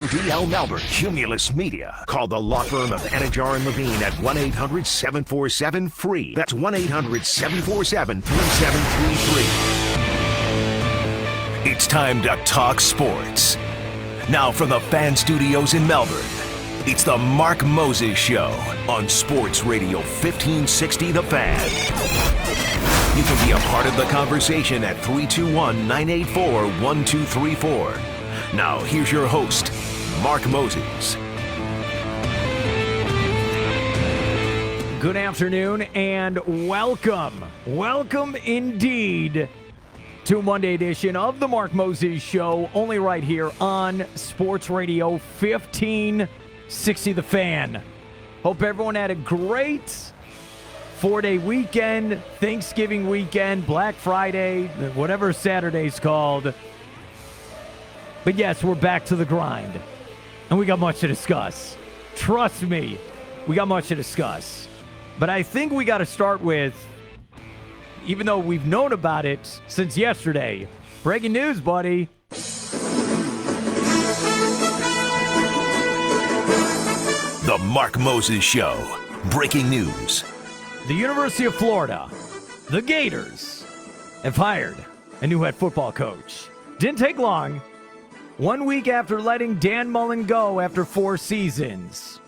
DL Melbourne, Cumulus Media. Call the law firm of Anajar and Levine at 1-800-747-FREE. That's 1-800-747-3733. It's time to talk sports. Now from the fan studios in Melbourne, it's the Mark Moses Show on Sports Radio 1560 The Fan. You can be a part of the conversation at 321-984-1234. Now, here's your host, Mark Moses. Good afternoon and welcome. Welcome indeed to Monday edition of the Mark Moses Show, only right here on Sports Radio 1560 The Fan. Hope everyone had a great 4-day weekend, Thanksgiving weekend, Black Friday, whatever Saturday's called. But yes, we're back to the grind, and we got much to discuss. Trust me, we got much to discuss. But I think we got to start with, even though we've known about it since yesterday, breaking news, buddy. The Mark Moses Show. Breaking news. The University of Florida, the Gators, have hired a new head football coach. Didn't take long. 1 week after letting Dan Mullen go after 4 seasons,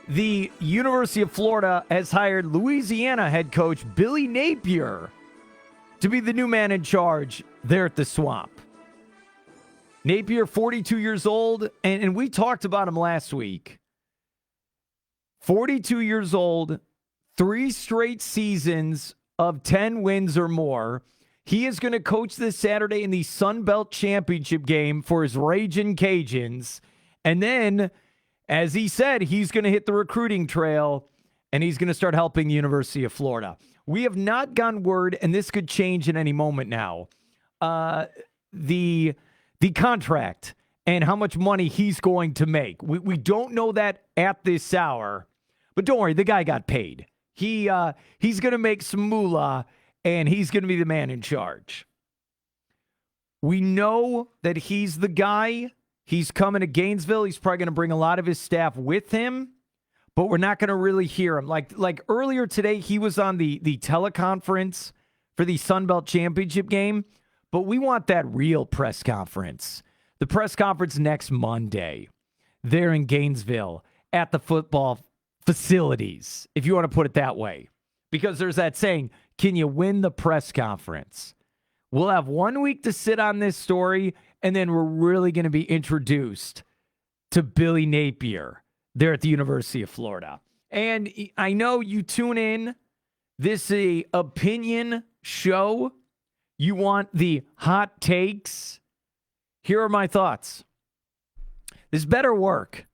the University of Florida has hired Louisiana head coach Billy Napier to be the new man in charge there at the Swamp. Napier, 42 years old, and we talked about him last week. 42 years old, 3 straight seasons of 10 wins or more. He is going to coach this Saturday in the Sun Belt Championship game for his Ragin' Cajuns. And then, as he said, he's going to hit the recruiting trail, and he's going to start helping the University of Florida. We have not gotten word, and this could change at any moment now, the contract and how much money he's going to make. We don't know that at this hour, but don't worry, the guy got paid. He's going to make some moolah, and he's going to be the man in charge. We know that he's the guy. He's coming to Gainesville. He's probably going to bring a lot of his staff with him, but we're not going to really hear him. Like earlier today, he was on the teleconference for the Sun Belt Championship game, but we want that real press conference. The press conference next Monday there in Gainesville at the football facilities, if you want to put it that way. Because there's that saying, can you win the press conference? We'll have 1 week to sit on this story, and then we're really going to be introduced to Billy Napier there at the University of Florida. And I know you tune in. This is an opinion show. You want the hot takes. Here are my thoughts. This better work.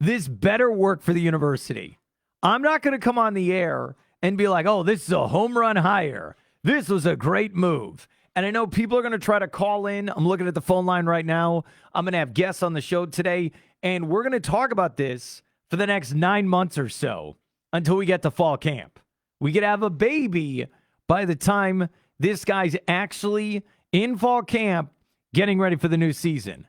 This better work for the university. I'm not going to come on the air and be like, oh, this is a home run hire. This was a great move. And I know people are going to try to call in. I'm looking at the phone line right now. I'm going to have guests on the show today, and we're going to talk about this for the next 9 months or so until we get to fall camp. We could have a baby by the time this guy's actually in fall camp getting ready for the new season.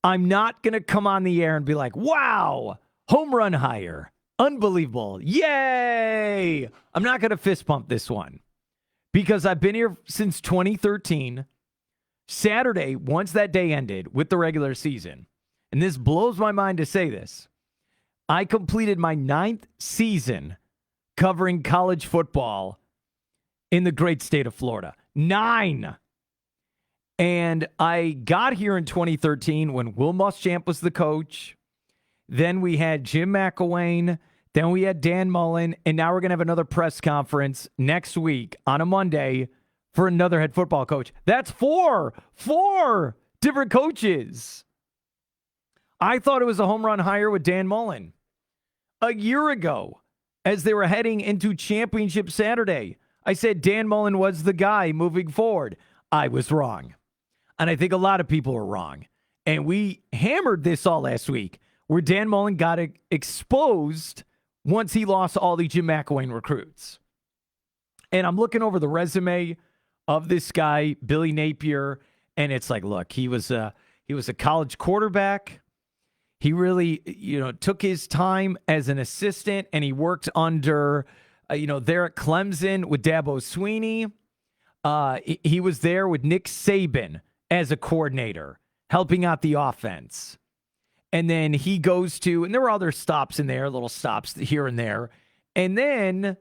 I'm not going to come on the air and be like, wow, home run hire. Unbelievable. Yay. I'm not going to fist pump this one because I've been here since 2013. Saturday, once that day ended with the regular season, and this blows my mind to say this, I completed my 9th season covering college football in the great state of Florida. 9. And I got here in 2013 when Will Muschamp was the coach. Then we had Jim McElwain. Then we had Dan Mullen. And now we're going to have another press conference next week on a Monday for another head football coach. That's 4 different coaches. I thought it was a home run hire with Dan Mullen. A year ago, as they were heading into Championship Saturday, I said Dan Mullen was the guy moving forward. I was wrong. And I think a lot of people were wrong. And we hammered this all last week, where Dan Mullen got exposed once he lost all the Jim McElwain recruits. And I'm looking over the resume of this guy, Billy Napier, and it's like, look, he was a He was a college quarterback. He really, took his time as an assistant, and he worked under, there at Clemson with Dabo Swinney. He was there with Nick Saban as a coordinator, helping out the offense. And then he goes to, and there were other stops in there, little stops here and there. And then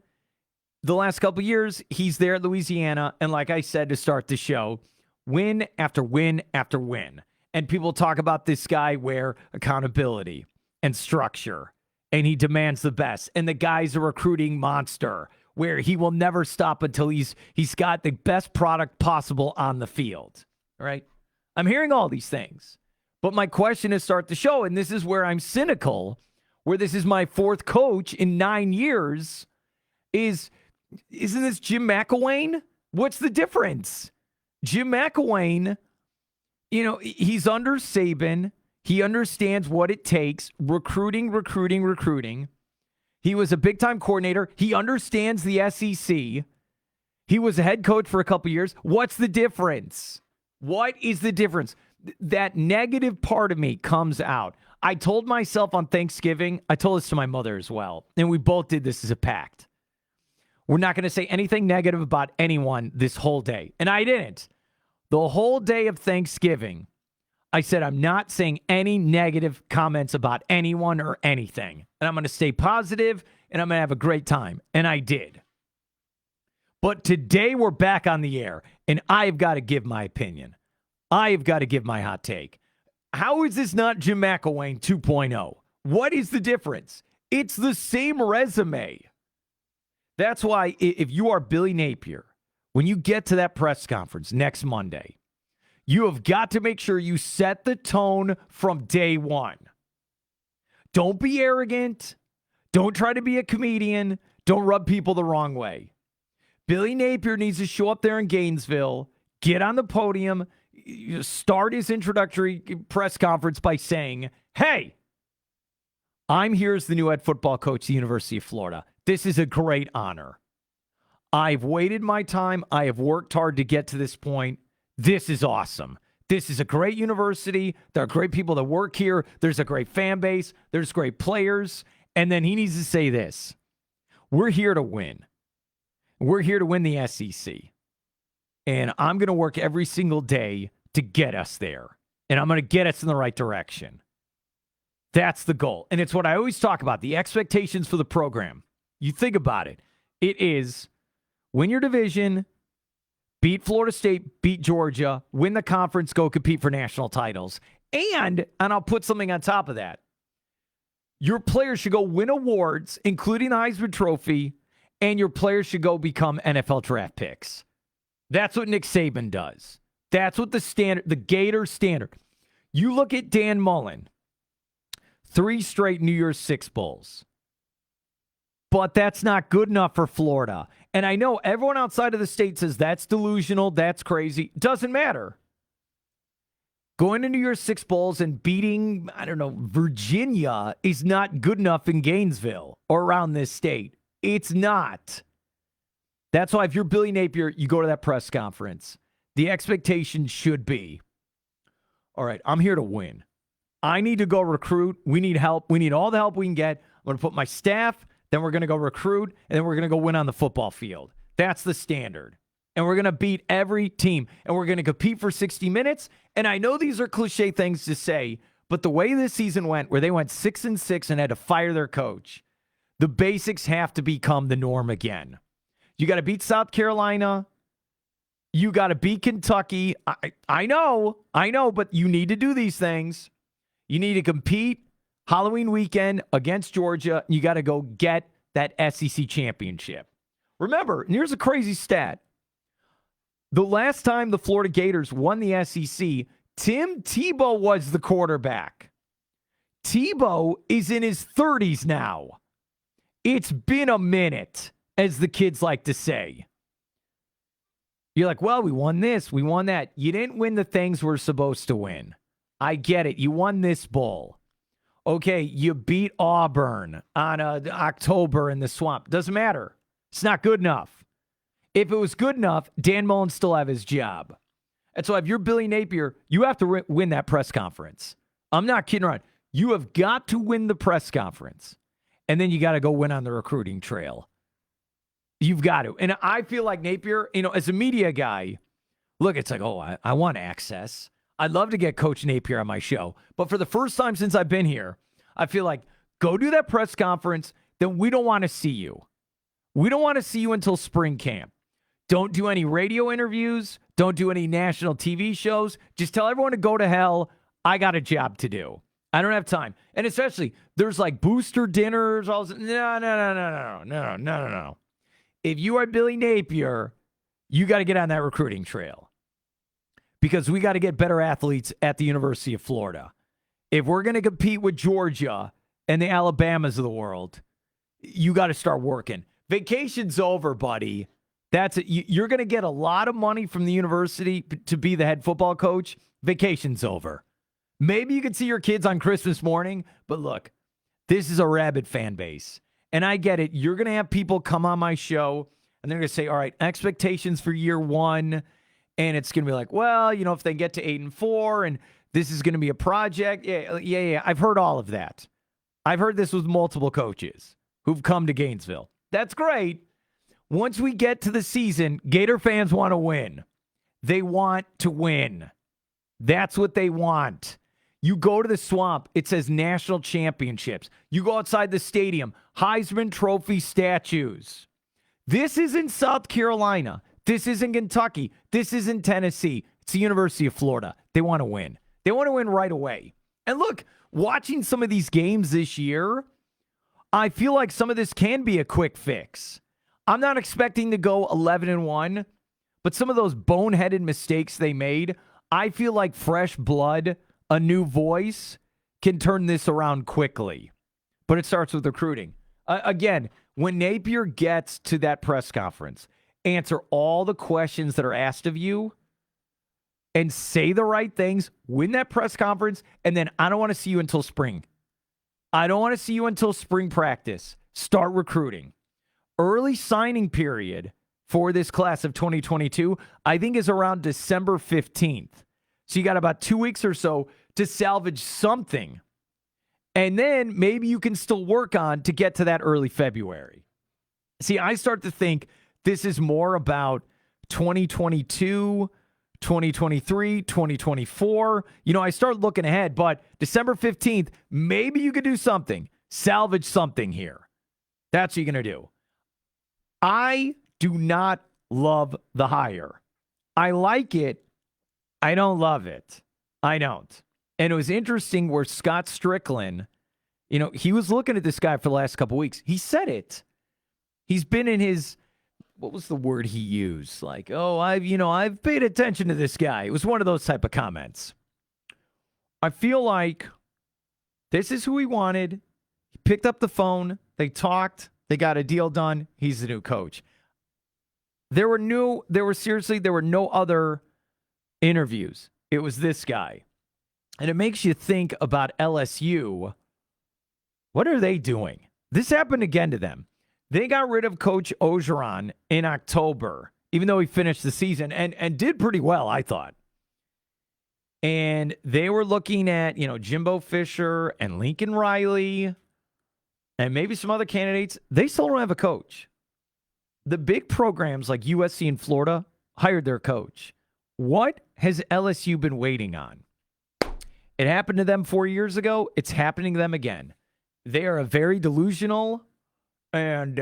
the last couple of years, he's there at Louisiana. And like I said to start the show, win after win after win. And people talk about this guy where accountability and structure, and he demands the best. And the guy's a recruiting monster where he will never stop until he's got the best product possible on the field. Right? I'm hearing all these things. But my question to start the show, and this is where I'm cynical, where this is my fourth coach in 9 years, isn't this Jim McElwain? What's the difference? Jim McElwain, he's under Saban. He understands what it takes, recruiting. He was a big-time coordinator. He understands the SEC. He was a head coach for a couple years. What's the difference? What is the difference? That negative part of me comes out. I told myself on Thanksgiving, I told this to my mother as well, and we both did this as a pact. We're not going to say anything negative about anyone this whole day. And I didn't. The whole day of Thanksgiving, I said, I'm not saying any negative comments about anyone or anything. And I'm going to stay positive, and I'm going to have a great time. And I did. But today we're back on the air, and I've got to give my opinion. I've got to give my hot take. How is this not Jim McElwain 2.0? What is the difference? It's the same resume. That's why if you are Billy Napier, when you get to that press conference next Monday, you have got to make sure you set the tone from day one. Don't be arrogant. Don't try to be a comedian. Don't rub people the wrong way. Billy Napier needs to show up there in Gainesville, get on the podium, start his introductory press conference by saying, hey, I'm here as the new head football coach at the University of Florida. This is a great honor. I've waited my time. I have worked hard to get to this point. This is awesome. This is a great university. There are great people that work here. There's a great fan base. There's great players. And then he needs to say this. We're here to win. We're here to win the SEC. And I'm going to work every single day to get us there. And I'm going to get us in the right direction. That's the goal. And it's what I always talk about, the expectations for the program. You think about it. It is win your division, beat Florida State, beat Georgia, win the conference, go compete for national titles. And I'll put something on top of that. Your players should go win awards, including the Heisman Trophy, and your players should go become NFL draft picks. That's what Nick Saban does. That's what the Gators standard. You look at Dan Mullen, 3 straight New Year's Six Bowls. But that's not good enough for Florida. And I know everyone outside of the state says that's delusional, that's crazy. Doesn't matter. Going to New Year's Six Bowls and beating, Virginia is not good enough in Gainesville or around this state. It's not. That's why if you're Billy Napier, you go to that press conference. The expectation should be, all right, I'm here to win. I need to go recruit. We need help. We need all the help we can get. I'm going to put my staff, then we're going to go recruit, and then we're going to go win on the football field. That's the standard. And we're going to beat every team, and we're going to compete for 60 minutes. And I know these are cliche things to say, but the way this season went, where they went 6-6 and had to fire their coach, the basics have to become the norm again. You got to beat South Carolina. You got to beat Kentucky. I know, but you need to do these things. You need to compete Halloween weekend against Georgia. You got to go get that SEC championship. Remember, and here's a crazy stat. The last time the Florida Gators won the SEC, Tim Tebow was the quarterback. Tebow is in his 30s now. It's been a minute, as the kids like to say. You're like, well, we won this, we won that. You didn't win the things we're supposed to win. I get it. You won this bowl. Okay, you beat Auburn on October in the Swamp. Doesn't matter. It's not good enough. If it was good enough, Dan Mullen still have his job. And so if you're Billy Napier, you have to win that press conference. I'm not kidding around. You have got to win the press conference. And then you got to go win on the recruiting trail. You've got to. And I feel like Napier, as a media guy, look, it's like, I want access. I'd love to get Coach Napier on my show. But for the first time since I've been here, I feel like go do that press conference. Then we don't want to see you. We don't want to see you until spring camp. Don't do any radio interviews. Don't do any national TV shows. Just tell everyone to go to hell. I got a job to do. I don't have time. And especially, there's like booster dinners. No. If you are Billy Napier, you got to get on that recruiting trail. Because we got to get better athletes at the University of Florida. If we're going to compete with Georgia and the Alabamas of the world, you got to start working. Vacation's over, buddy. That's it. You're going to get a lot of money from the university to be the head football coach. Vacation's over. Maybe you can see your kids on Christmas morning, but look, this is a rabid fan base. And I get it. You're going to have people come on my show, and they're going to say, all right, expectations for year one. And it's going to be like, well, if they get to 8-4, and this is going to be a project. Yeah. I've heard all of that. I've heard this with multiple coaches who've come to Gainesville. That's great. Once we get to the season, Gator fans want to win. They want to win. That's what they want. You go to the Swamp, it says national championships. You go outside the stadium, Heisman Trophy statues. This isn't South Carolina. This isn't Kentucky. This isn't Tennessee. It's the University of Florida. They want to win. They want to win right away. And look, watching some of these games this year, I feel like some of this can be a quick fix. I'm not expecting to go 11-1, but some of those boneheaded mistakes they made, I feel like fresh blood, a new voice, can turn this around quickly. But it starts with recruiting. Again, when Napier gets to that press conference, answer all the questions that are asked of you and say the right things, win that press conference, and then I don't want to see you until spring. I don't want to see you until spring practice. Start recruiting. Early signing period for this class of 2022, I think, is around December 15th. So you got about 2 weeks or so to salvage something. And then maybe you can still work on to get to that early February. See, I start to think this is more about 2022, 2023, 2024. I start looking ahead, but December 15th, maybe you could do something. Salvage something here. That's what you're going to do. I do not love the hire. I like it. I don't love it. I don't. And it was interesting where Scott Strickland, he was looking at this guy for the last couple weeks. He said it. He's been in his, what was the word he used? Like, I've paid attention to this guy. It was one of those type of comments. I feel like this is who he wanted. He picked up the phone. They talked. They got a deal done. He's the new coach. There were no other interviews. It was this guy. And it makes you think about LSU. What are they doing? This happened again to them. They got rid of Coach Orgeron in October, even though he finished the season and did pretty well, I thought. And they were looking at, Jimbo Fisher and Lincoln Riley and maybe some other candidates. They still don't have a coach. The big programs like USC and Florida hired their coach. What has LSU been waiting on? It happened to them 4 years ago. It's happening to them again. They are a very delusional and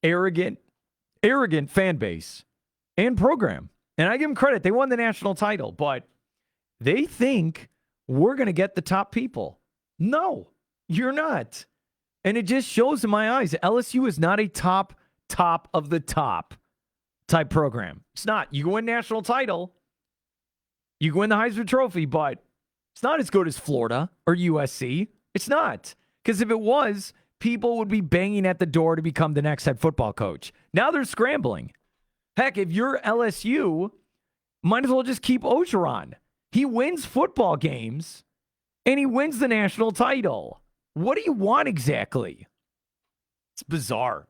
arrogant fan base and program. And I give them credit. They won the national title, but they think we're going to get the top people. No, you're not. And it just shows in my eyes, LSU is not a top of the top type program. It's not. You win national title, you win the Heisman Trophy, but it's not as good as Florida or USC. It's not. Because if it was, people would be banging at the door to become the next head football coach. Now they're scrambling. Heck, if you're LSU, might as well just keep Orgeron. He wins football games, and he wins the national title. What do you want exactly? It's bizarre.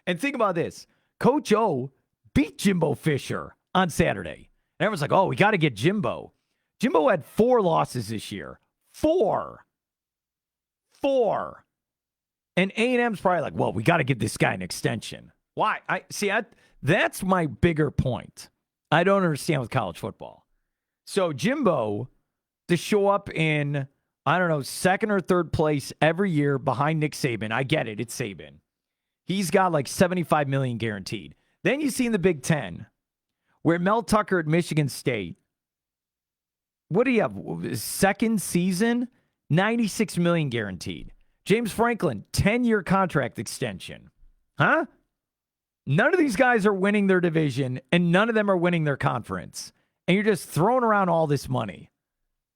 And think about this. Coach O beat Jimbo Fisher on Saturday. And everyone's like, oh, we got to get Jimbo. Jimbo had 4 losses this year. 4. And A&M's probably like, well, we got to give this guy an extension. Why? That's my bigger point. I don't understand with college football. So Jimbo to show up in, I don't know, 2nd or 3rd place every year behind Nick Saban. I get it. It's Saban. He's got like $75 million guaranteed. Then you see in the Big Ten where Mel Tucker at Michigan State, what do you have? 2nd season, $96 million guaranteed. James Franklin, 10-year contract extension. Huh? None of these guys are winning their division, and none of them are winning their conference. And you're just throwing around all this money.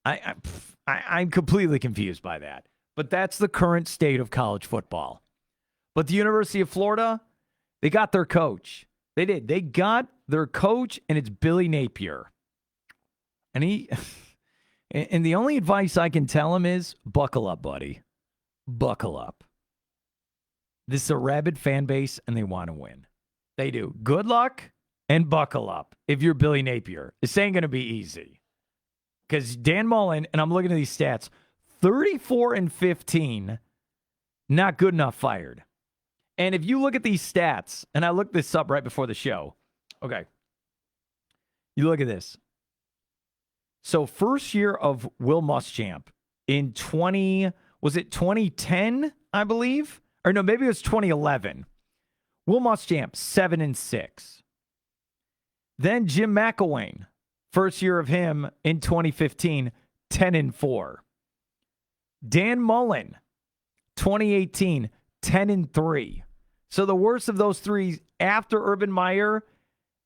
I'm completely confused by that. But that's the current state of college football. But the University of Florida, they got their coach. They did. They got their coach, and it's Billy Napier. And and the only advice I can tell him is, buckle up, buddy. Buckle up. This is a rabid fan base, and they want to win. They do. Good luck and buckle up if you're Billy Napier. This ain't going to be easy. Because Dan Mullen, and I'm looking at these stats, 34-15, not good enough fired. And if you look at these stats, and I looked this up right before the show. Okay. You look at this. So first year of Will Muschamp in 2010, I believe? Or no, maybe it was 2011. Will Muschamp, 7-6. Then Jim McElwain, first year of him in 2015, 10-4. Dan Mullen, 2018, 10-3. So the worst of those 3 after Urban Meyer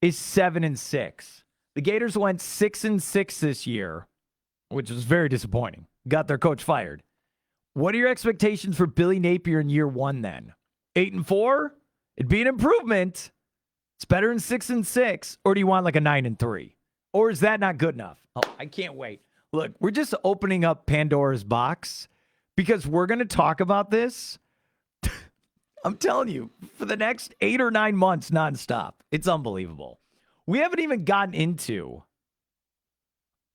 is 7-6. The Gators went 6-6 this year, which was very disappointing. Got their coach fired. What are your expectations for Billy Napier in year 1 then? 8-4? It'd be an improvement. It's better than 6-6. Or do you want like a 9-3? Or is that not good enough? Oh, I can't wait. Look, we're just opening up Pandora's box because we're going to talk about this. I'm telling you, for the next 8 or 9 months nonstop. It's unbelievable. We haven't even gotten into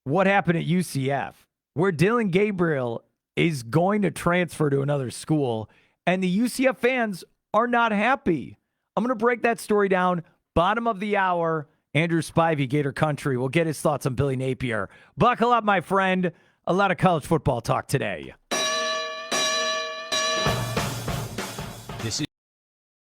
what happened at UCF, where Dylan Gabriel is going to transfer to another school, and the UCF fans are not happy. I'm going to break that story down. Bottom of the hour, Andrew Spivey, Gator Country, will get his thoughts on Billy Napier. Buckle up, my friend. A lot of college football talk today.